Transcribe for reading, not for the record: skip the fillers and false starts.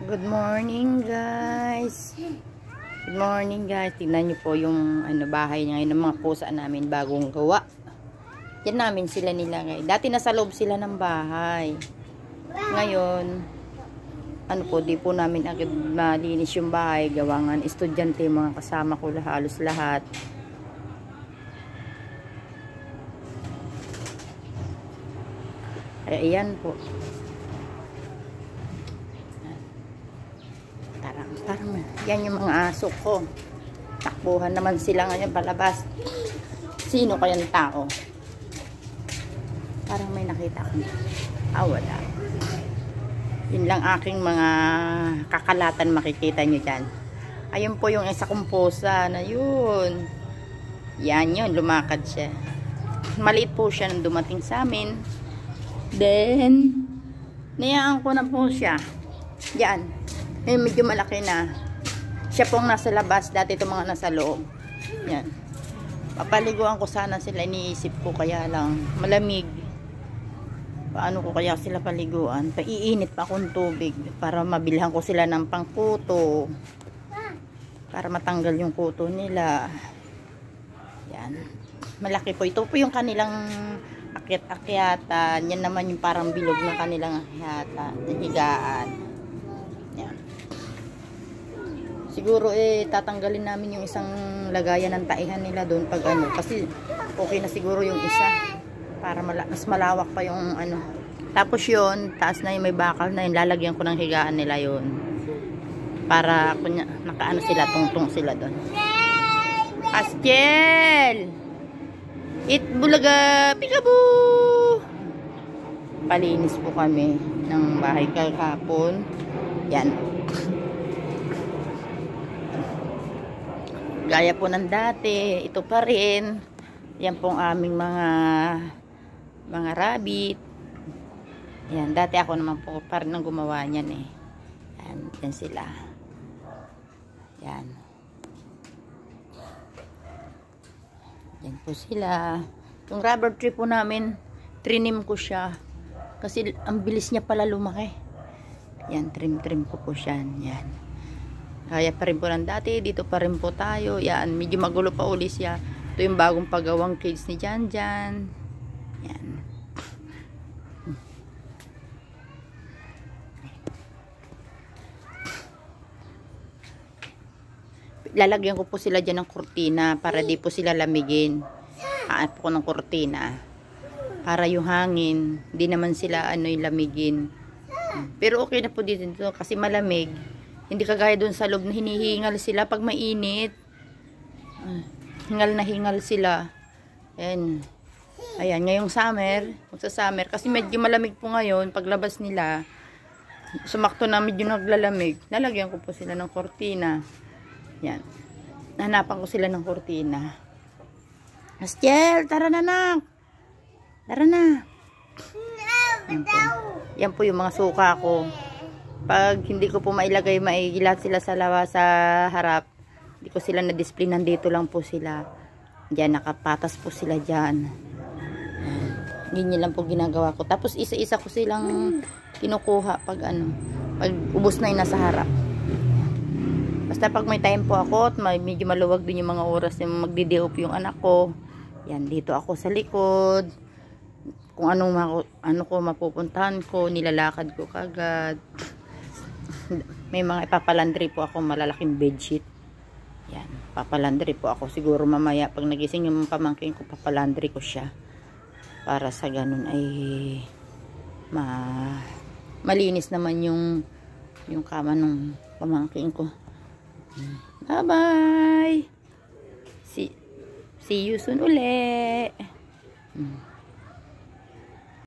Good morning guys. Good morning guys. Tingnan niyo po yung bahay ngayon ng mga pusa namin bagong gawa. Yan namin sila nilagay. Dati nasa loob sila ng bahay. Ngayon di po namin agad malinis yung bahay. Gawangan estudyante, mga kasama ko halos lahat. Kaya iyan po. Parang yan yung mga aso ko. Takbuhan naman sila ngayon palabas. Sino kayang tao? Parang may nakita ko. Wala. Yun lang aking mga kakalatan makikita nyo dyan. Ayun po yung isa kong pusa na yun. Yan yun, lumakad siya. Maliit po siya nang dumating sa amin. Then, niyaan ko na po siya. Yan. Medyo malaki na. Siya pong nasa labas. Dati itong mga nasa loob. Yan. Papaliguan ko sana sila. Iniisip ko kaya lang. Malamig. Paano ko kaya sila paliguan? Paiinit pa akong tubig. Para mabilhan ko sila ng pangkuto. Para matanggal yung kuto nila. Yan. Malaki po. Ito po yung kanilang akyat-akyatan. Yan naman yung parang bilog na kanilang akyatan. Higaan. Yan. Siguro tatanggalin namin yung isang lagayan ng taihan nila doon pag kasi okay na siguro yung isa para mas malawak pa yung Tapos yun, taas na yung may bakal na yun, lalagyan ko ng higaan nila yun. Para nakaano sila, tungtong sila doon. Astiel! Bulaga! Peekaboo! Palinis po kami ng bahay kahapon. Yan. Gaya po ng dati, ito pa rin. Yan pong aming mga rabbit. Yan, dati ako naman po pa rin ang gumawa niyan eh. Yan sila. Yan. Yan po sila. Yung rubber tree po namin, trinim ko siya. Kasi ang bilis niya pala lumaki. Yan, trim ko po siya. Yan. Kaya pa rin po ng dati, dito pa rin po tayo. Yan, medyo magulo pa uli siya. Ito yung bagong paggawang cage ni Janjan. Yan. Lalagyan ko po sila dyan ng kurtina para di po sila lamigin. Po ng kurtina. Para yung hangin, di naman sila yung lamigin. Pero okay na po dito kasi malamig. Hindi kagaya doon sa loob na hinihingal sila pag mainit. Hingal na hingal sila. Ayan. Ayan, ngayong summer, kasi medyo malamig po ngayon, paglabas nila, sumakto na medyo naglalamig, lalagyan ko po sila ng kortina. Yan. Hanapan ko sila ng kortina. Astiel, tara na nak! Tara na! Yan po yung mga suka ko. Pag hindi ko po maigilat sila sa harap, hindi ko sila na-display, nandito lang po sila. Diyan, nakapatas po sila dyan. Ganyan lang po ginagawa ko. Tapos isa-isa ko silang kinukuha pag pag ubos na yung nasa harap. Basta pag may time po ako at medyo maluwag din yung mga oras yung magdi-day-off yung anak ko. Yan, dito ako sa likod. Kung ano ko mapupuntahan ko, nilalakad ko kagad. May mga ipapalandry po ako, malalaking bedsheet. Yan, papalandry po ako. Siguro mamaya pag nagising yung pamangkin ko, papalandry ko siya. Para sa ganun ay malinis naman yung kama ng pamangkin ko. Bye bye. See you soon uli.